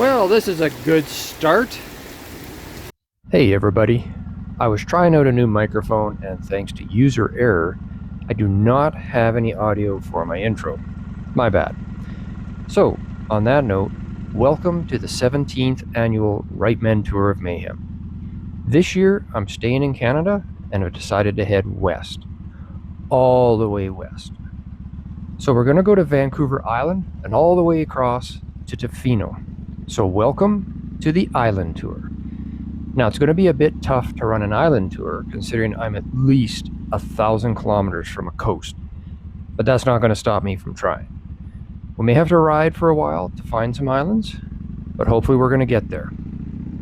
Well, this is a good start. Hey everybody, I was trying out a new microphone and thanks to user error, I do not have any audio for my intro. My bad. So, on that note, welcome to the 17th annual Wright Men Tour of Mayhem. This year, I'm staying in Canada and have decided to head west. All the way west. So we're going to go to Vancouver Island and all the way across to Tofino. So welcome to the Island Tour. Now, it's going to be a bit tough to run an island tour considering I'm at least 1,000 kilometers from a coast, but that's not going to stop me from trying. We may have to ride for a while to find some islands, but hopefully we're going to get there.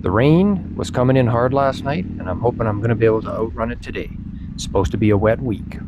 The rain was coming in hard last night, and I'm hoping I'm going to be able to outrun it today. It's supposed to be a wet week.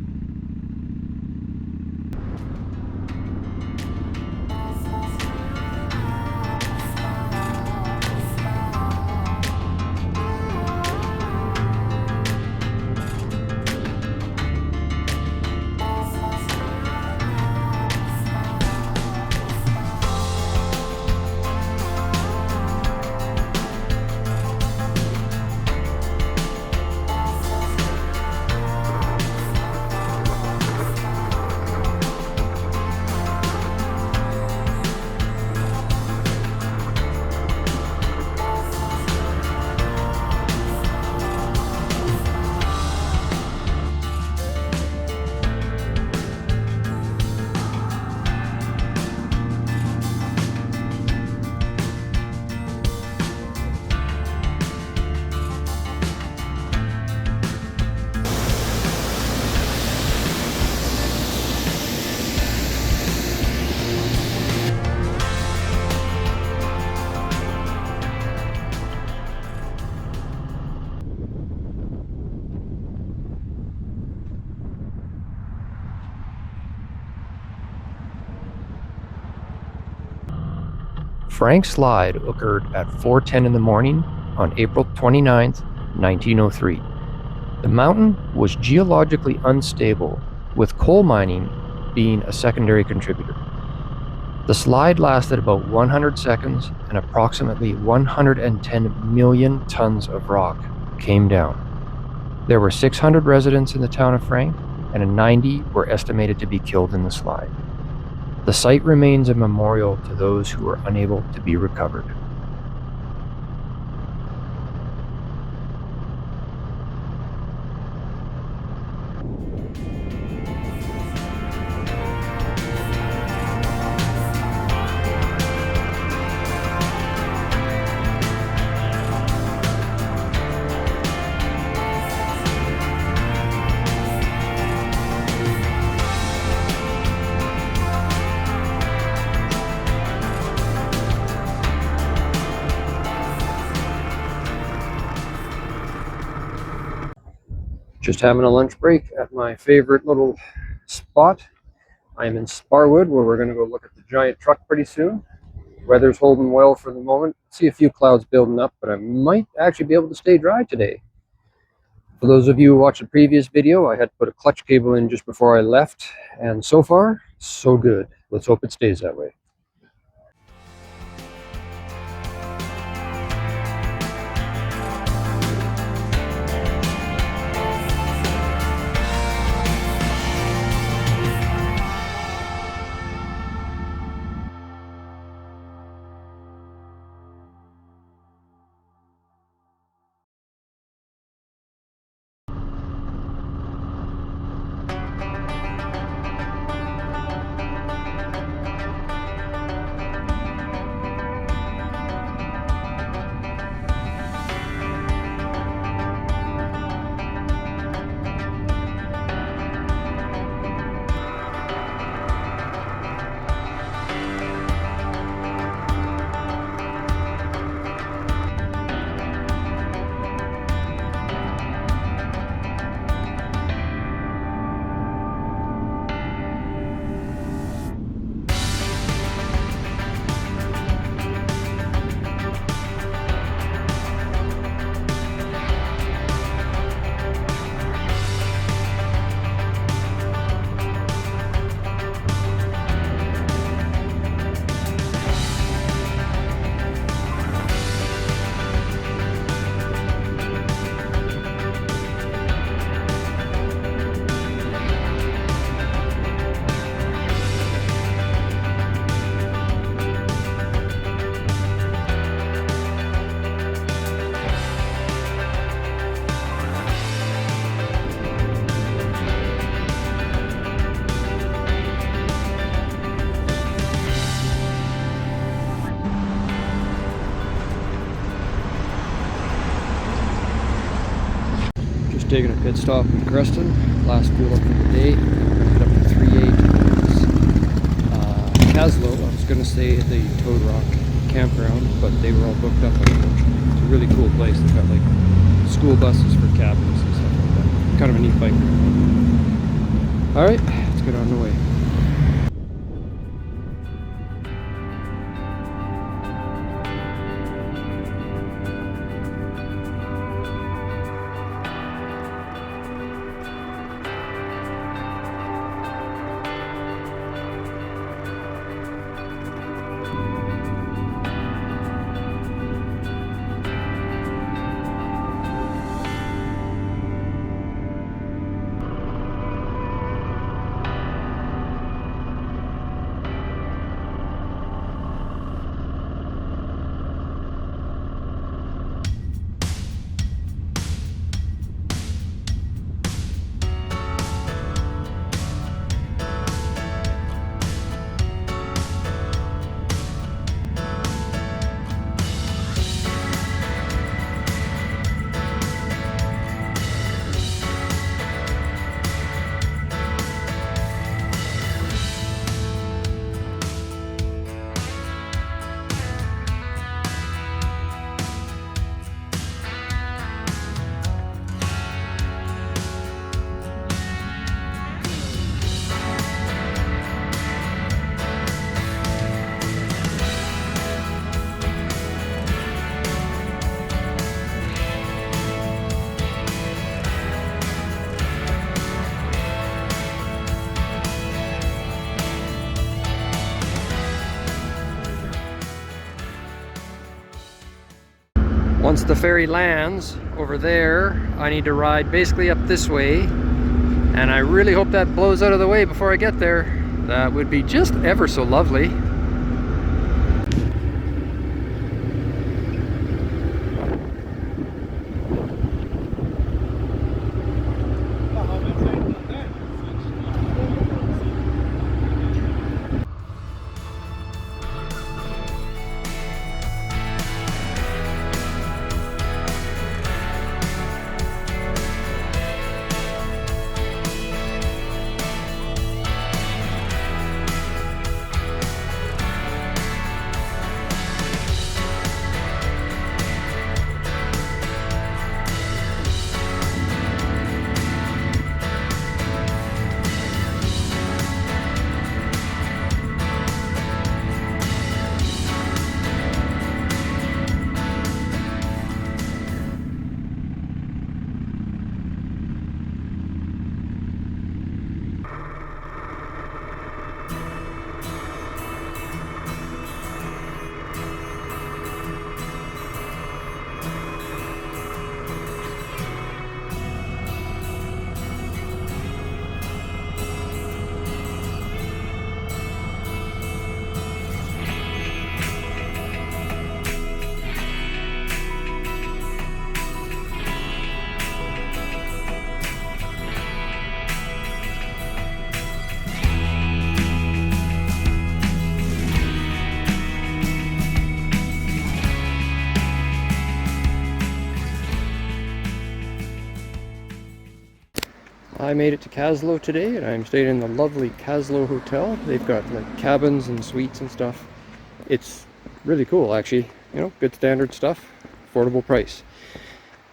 Frank's slide occurred at 4:10 in the morning on April 29th, 1903. The mountain was geologically unstable, with coal mining being a secondary contributor. The slide lasted about 100 seconds and approximately 110 million tons of rock came down. There were 600 residents in the town of Frank, and 90 were estimated to be killed in the slide. The site remains a memorial to those who were unable to be recovered. Just having a lunch break at my favorite little spot. I'm in Sparwood, where we're going to go look at the giant truck pretty soon. Weather's holding well for the moment. See a few clouds building up, but I might actually be able to stay dry today. For those of you who watched the previous video, I had to put a clutch cable in just before I left, and so far, so good. Let's hope it stays that way. taking a pit stop in Creston. Last fuel up for the day. We're gonna head up to 3-8 Kaslo. I was gonna stay at the Toad Rock campground, but they were all booked up unfortunately. It's a really cool place. They've got like school buses for cabins and stuff like that. Kind of a neat bike. Alright, let's get on the way. Once the ferry lands over there, I need to ride basically up this way, and I really hope that blows out of the way before I get there. That would be just ever so lovely. I made it to Kaslo today, and I'm staying in the lovely Kaslo hotel. They've got like cabins and suites and stuff. It's really cool actually, you know, good standard stuff, affordable price.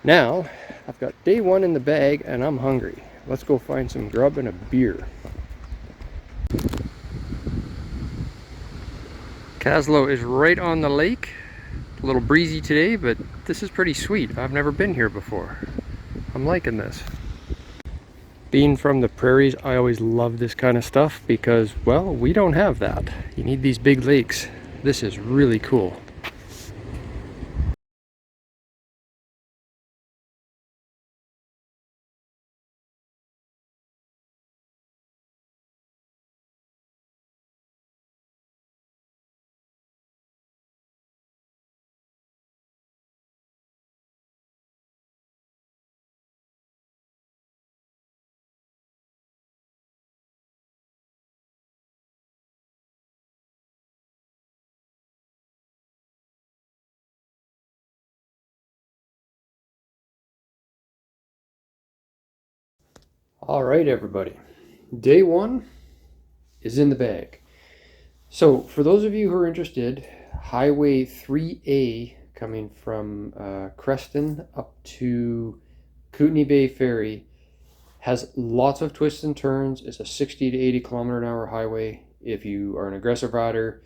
Now, I've got day one in the bag and I'm hungry. Let's go find some grub and a beer. Kaslo is right on the lake. A little breezy today, but this is pretty sweet. I've never been here before. I'm liking this. Being from the prairies, I always love this kind of stuff because, well, we don't have that. You need these big lakes. This is really cool. All right, everybody. Day one is in the bag. So, for those of you who are interested, Highway 3A coming from Creston up to Kootenay Bay Ferry has lots of twists and turns. It's a 60 to 80 kilometer an hour highway. If you are an aggressive rider,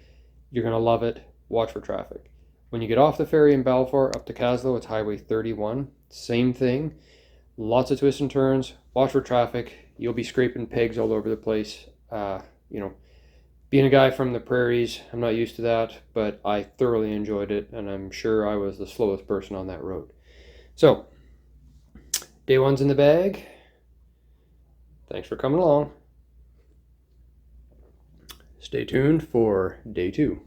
you're going to love it. Watch for traffic. When you get off the ferry in Balfour up to Kaslo, it's Highway 31. Same thing. Lots of twists and turns. Watch for traffic. You'll be scraping pegs all over the place. Being a guy from the prairies, I'm not used to that, but I thoroughly enjoyed it, and I'm sure I was the slowest person on that road. So, day one's in the bag. Thanks for coming along. Stay tuned for day two.